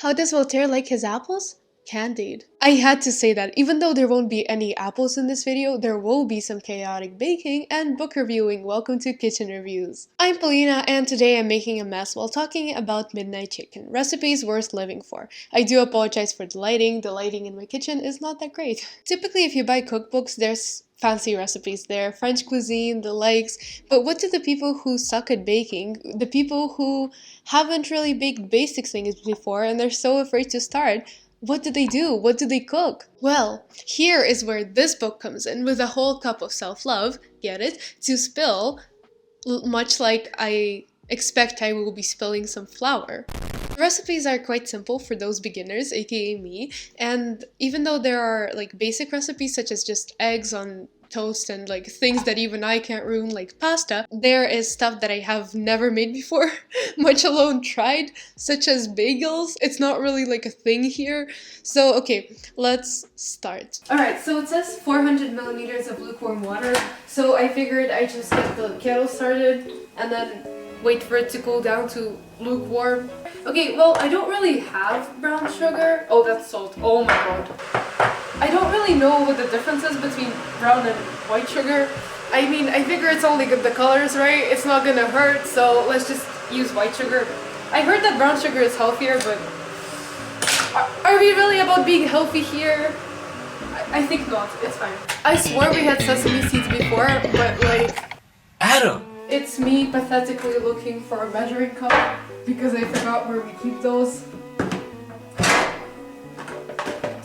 How does Voltaire like his apples? Candied. I had to say that even though there won't be any apples in this video, there will be some chaotic baking and book reviewing. Welcome to Kitchen Reviews. I'm Polina and today I'm making a mess while talking about midnight chicken, recipes worth living for. I do apologize for the lighting in my kitchen is not that great. Typically if you buy cookbooks, there's fancy recipes there, French cuisine, the likes, but what do the people who suck at baking, the people who haven't really baked basic things before and they're so afraid to start, what do they do? What do they cook? Well, here is where this book comes in with a whole cup of self-love, get it, to spill, much like I expect I will be spilling some flour. The recipes are quite simple for those beginners, aka me, and even though there are like basic recipes such as just eggs on toast and like things that even I can't ruin like pasta, there is stuff that I have never made before, much alone tried, such as bagels. It's not really like a thing here. So okay, let's start. Alright, so it says 400 milliliters of lukewarm water, so I figured I'd just get the kettle started and then wait for it to cool down to lukewarm. Okay, well, I don't really have brown sugar. Oh, that's salt. Oh my god. I don't really know what the difference is between brown and white sugar. I mean, I figure it's only good the colors, right? It's not gonna hurt, so let's just use white sugar. I heard that brown sugar is healthier, but are we really about being healthy here? I think not. It's fine. I swore we had sesame seeds before, but like... Adam! It's me pathetically looking for a measuring cup because I forgot where we keep those.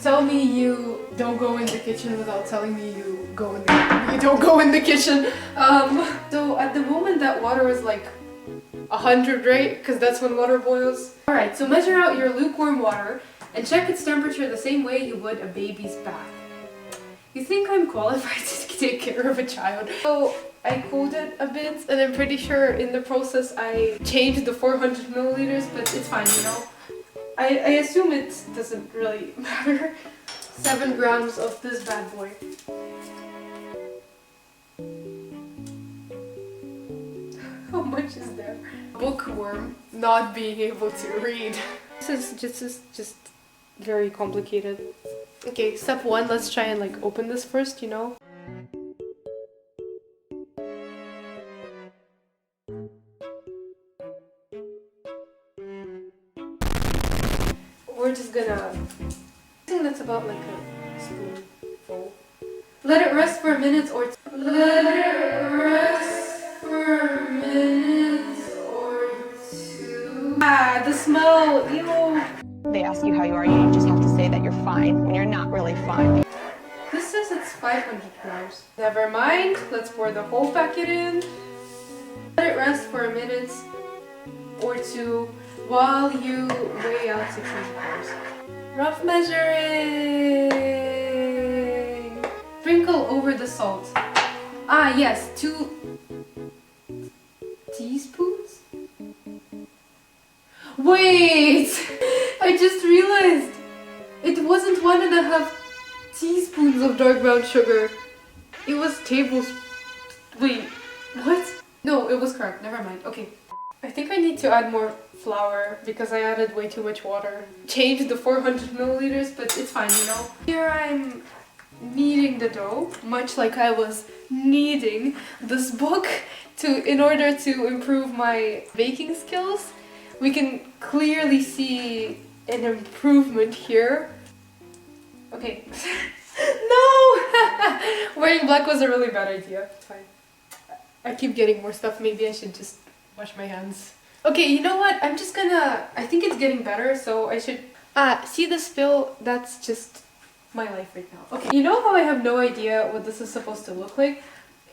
Tell me you don't go in the kitchen without telling me you don't go in the kitchen. So at the moment that water is like 100, right? Because that's when water boils. Alright, so measure out your lukewarm water and check its temperature the same way you would a baby's bath. You think I'm qualified to take care of a child? So I cooled it a bit and I'm pretty sure in the process I changed the 400 milliliters, but it's fine, you know? I assume it doesn't really matter. 7 grams of this bad boy. How much is there? Bookworm, not being able to read. This is just very complicated. Okay, step 1, let's try and like open this first, you know? We're just gonna... I think that's about like a spoonful. Let it rest for a minute or two. Let it rest for a minute or two. Ah, the smell! Ew! They ask you how you are, you just have to say that you're fine when you're not really fine. This says it's 500 grams. Never mind, let's pour the whole packet in. Let it rest for a minute or two while you weigh out 600 grams. Rough measuring! Sprinkle over the salt. Ah yes, 2 teaspoons? Wait! I just realized! It wasn't 1.5 teaspoons of dark brown sugar. It was tablespoons. Wait, what? No, it was correct, never mind. Okay. I think I need to add more flour because I added way too much water. Changed the 400 milliliters, but it's fine, you know. Here I'm kneading the dough, much like I was kneading this book in order to improve my baking skills. We can clearly see an improvement here. Okay. No! Wearing black was a really bad idea. It's fine. I keep getting more stuff. Maybe I should just wash my hands. Okay, you know what? I'm just gonna... I think it's getting better, so I should... see the spill? That's just my life right now. Okay, you know how I have no idea what this is supposed to look like?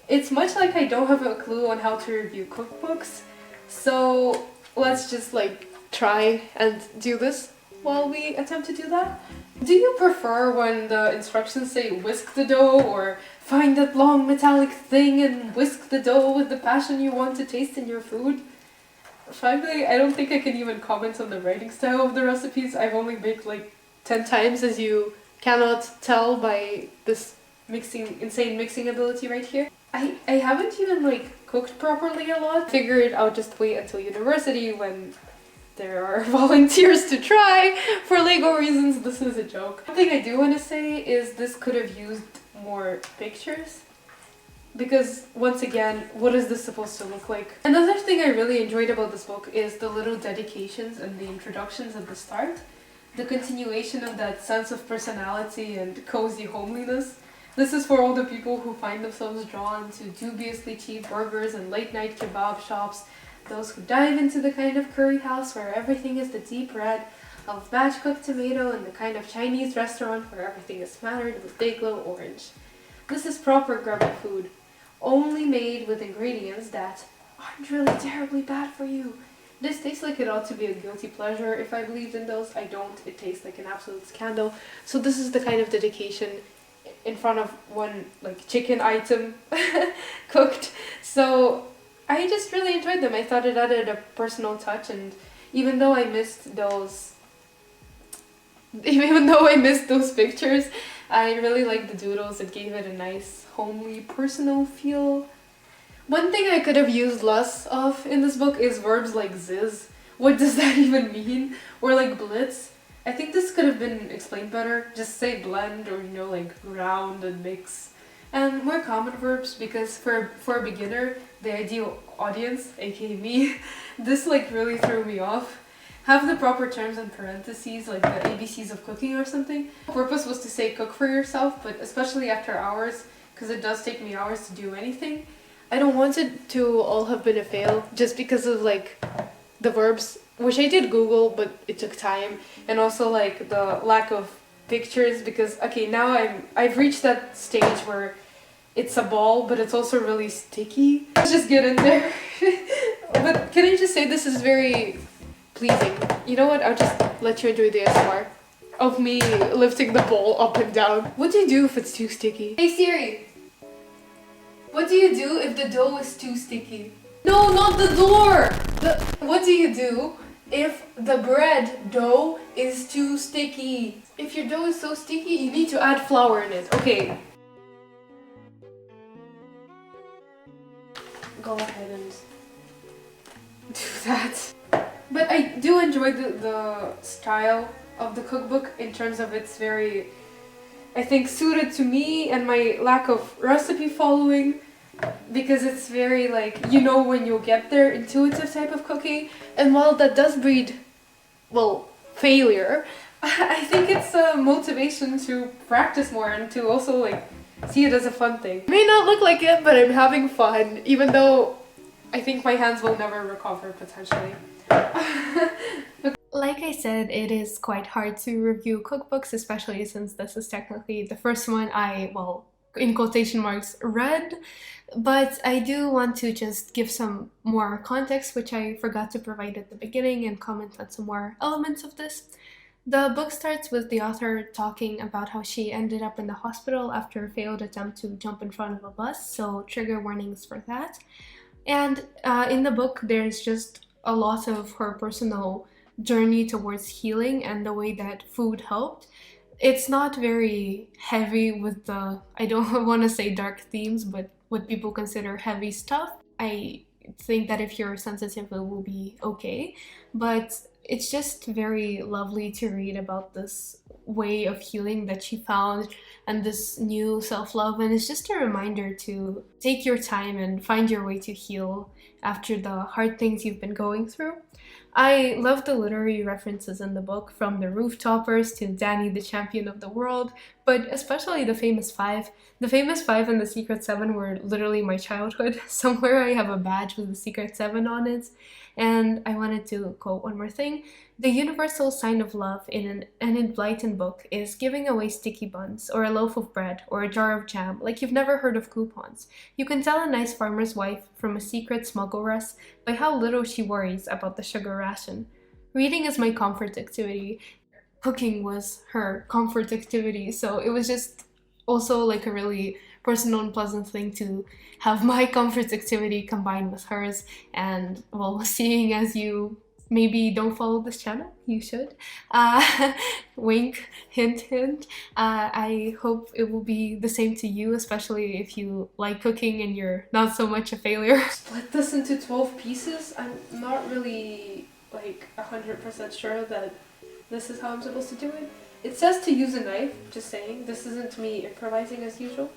It's much like I don't have a clue on how to review cookbooks. So let's just like try and do this while we attempt to do that. Do you prefer when the instructions say whisk the dough or find that long metallic thing and whisk the dough with the passion you want to taste in your food? Frankly, I don't think I can even comment on the writing style of the recipes. I've only baked like 10 times, as you cannot tell by this insane mixing ability right here. I haven't even like cooked properly a lot. Figured I'll just wait until university when there are volunteers to try. For Lego reasons, this is a joke. One thing I do want to say is this could have used more pictures. Because, once again, what is this supposed to look like? Another thing I really enjoyed about this book is the little dedications and the introductions at the start. The continuation of that sense of personality and cozy homeliness. This is for all the people who find themselves drawn to dubiously cheap burgers and late-night kebab shops. Those who dive into the kind of curry house where everything is the deep red of batch-cooked tomato and the kind of Chinese restaurant where everything is smattered with big glow orange. This is proper grubby food, only made with ingredients that aren't really terribly bad for you. This tastes like it ought to be a guilty pleasure. If I believed in those, I don't. It tastes like an absolute scandal. So this is the kind of dedication in front of one like chicken item cooked. So I just really enjoyed them. I thought it added a personal touch, and even though I missed those pictures, I really liked the doodles. It gave it a nice, homely, personal feel. One thing I could have used less of in this book is verbs like ziz. What does that even mean? Or like blitz. I think this could have been explained better. Just say blend or, like ground and mix. And more common verbs, because for a beginner, the ideal audience, aka me, this like really threw me off. Have the proper terms in parentheses, like the ABCs of cooking or something. The purpose was to say cook for yourself, but especially after hours, because it does take me hours to do anything. I don't want it to all have been a fail just because of like the verbs, which I did Google, but it took time, and also like the lack of pictures, because okay, now I've reached that stage where it's a ball, but it's also really sticky. Let's just get in there. But can I just say this is very pleasing. You know what? I'll just let you enjoy the ASMR of me lifting the bowl up and down. What do you do if it's too sticky? Hey Siri! What do you do if the dough is too sticky? No, not the door! What do you do if the bread dough is too sticky? If your dough is so sticky, you need to add flour in it. Okay. Go ahead and do that. But I do enjoy the style of the cookbook in terms of it's very, I think, suited to me and my lack of recipe following, because it's very like, when you'll get there, intuitive type of cooking. And while that does breed, well, failure, I think it's a motivation to practice more and to also like see it as a fun thing. It may not look like it, but I'm having fun, even though I think my hands will never recover potentially. Like I said, it is quite hard to review cookbooks, especially since this is technically the first one I, well, in quotation marks, read. But I do want to just give some more context, which I forgot to provide at the beginning, and comment on some more elements of this. The book starts with the author talking about how she ended up in the hospital after a failed attempt to jump in front of a bus, so trigger warnings for that. And in the book, there's just a lot of her personal journey towards healing and the way that food helped. It's not very heavy with the, I don't want to say dark themes, but what people consider heavy stuff. I think that if you're sensitive, it will be okay. But it's just very lovely to read about this way of healing that she found and this new self-love, and it's just a reminder to take your time and find your way to heal after the hard things you've been going through. I love the literary references in the book, from the Rooftoppers to Danny the Champion of the World, but especially the Famous Five. The Famous Five and the Secret Seven were literally my childhood. Somewhere I have a badge with the Secret Seven on it. And I wanted to quote one more thing. The universal sign of love in an Enid Blyton book is giving away sticky buns, or a loaf of bread, or a jar of jam, like you've never heard of coupons. You can tell a nice farmer's wife from a secret smuggleress by how little she worries about the sugar ration. Reading is my comfort activity. Cooking was her comfort activity, so it was just also like a really personal and pleasant thing to have my comfort activity combined with hers. And well, seeing as you maybe don't follow this channel, you should. Wink, hint, hint. I hope it will be the same to you, especially if you like cooking and you're not so much a failure. Split this into 12 pieces. I'm not really like 100% sure that this is how I'm supposed to do it. It says to use a knife, just saying. This isn't me improvising as usual.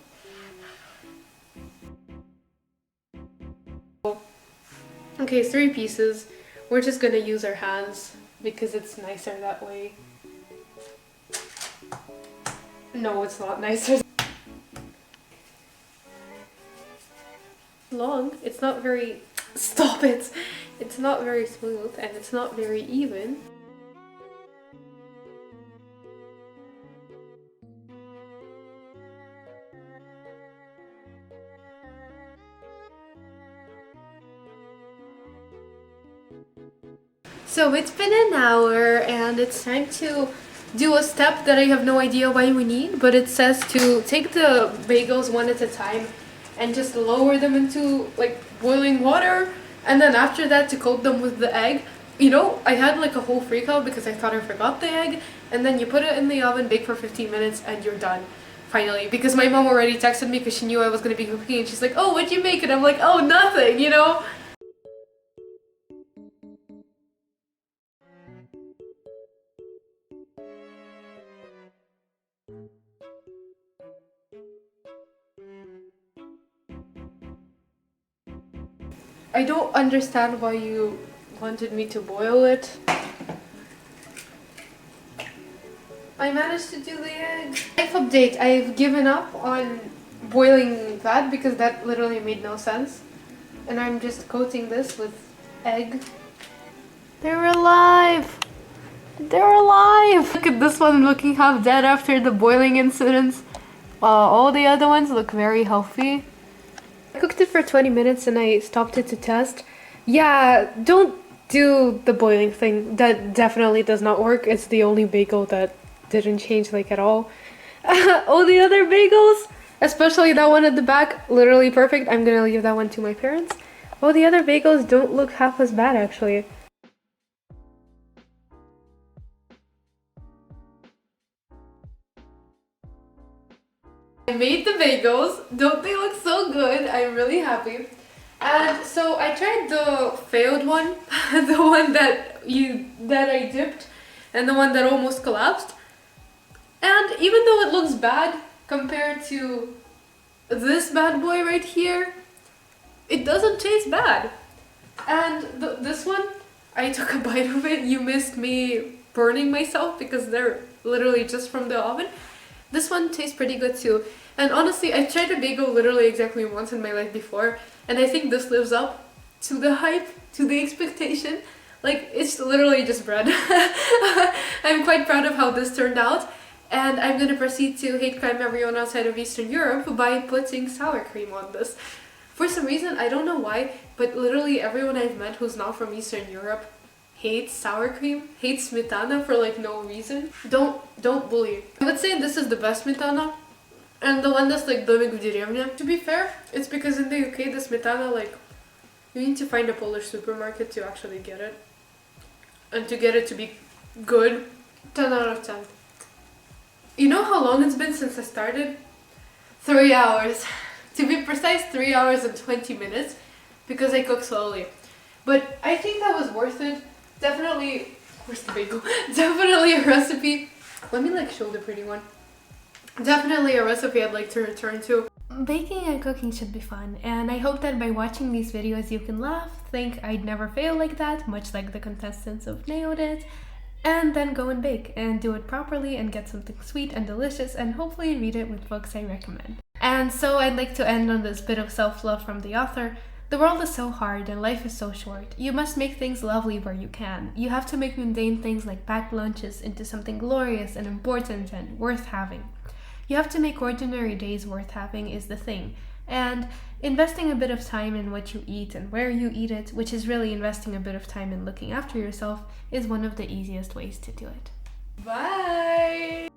Okay, 3 pieces. We're just gonna use our hands because it's nicer that way. No, it's not nicer. Long. It's not very... Stop it! It's not very smooth and it's not very even. So it's been an hour and it's time to do a step that I have no idea why we need, but it says to take the bagels one at a time and just lower them into like boiling water, and then after that to coat them with the egg. You know, I had like a whole freak out because I thought I forgot the egg, and then you put it in the oven, bake for 15 minutes and you're done. Finally, because my mom already texted me because she knew I was going to be cooking and she's like, oh, what'd you make? And I'm like, oh, nothing, you know? I don't understand why you wanted me to boil it. I managed to do the egg. Life update, I've given up on boiling that because that literally made no sense. And I'm just coating this with egg. They're alive! They're alive! Look at this one looking half dead after the boiling incidents. All the other ones look very healthy. I cooked it for 20 minutes and I stopped it to test. Yeah, don't do the boiling thing. That definitely does not work. It's the only bagel that didn't change like at all. All the other bagels, especially that one at the back, literally perfect. I'm gonna leave that one to my parents. All the other bagels don't look half as bad actually. I made the bagels. Don't they look so good? I'm really happy. And so I tried the failed one, the one that I dipped, and the one that almost collapsed. And even though it looks bad compared to this bad boy right here, it doesn't taste bad. And this one, I took a bite of it. You missed me burning myself because they're literally just from the oven. This one tastes pretty good too. And honestly, I tried a bagel literally exactly once in my life before, and I think this lives up to the hype, to the expectation. Like, it's literally just bread. I'm quite proud of how this turned out, and I'm gonna proceed to hate crime everyone outside of Eastern Europe by putting sour cream on this. For some reason, I don't know why, but literally everyone I've met who's not from Eastern Europe hates sour cream, hates smetana for like no reason. Don't bully. I would say this is the best smetana, and the one that's like domik в деревне. To be fair, it's because in the UK the smetana, like, you need to find a Polish supermarket to actually get it. And to get it to be good. 10 out of 10. You know how long it's been since I started? 3 hours. To be precise, 3 hours and 20 minutes, because I cook slowly. But I think that was worth it. Definitely, where's the bagel? Definitely a recipe. Let me like show the pretty one. Definitely a recipe I'd like to return to. Baking and cooking should be fun, and I hope that by watching these videos you can laugh, think I'd never fail like that, much like the contestants of Nailed It, and then go and bake and do it properly and get something sweet and delicious and hopefully read it with books I recommend. And so I'd like to end on this bit of self-love from the author. The world is so hard and life is so short. You must make things lovely where you can. You have to make mundane things like packed lunches into something glorious and important and worth having. You have to make ordinary days worth having is the thing. And investing a bit of time in what you eat and where you eat it, which is really investing a bit of time in looking after yourself, is one of the easiest ways to do it. Bye!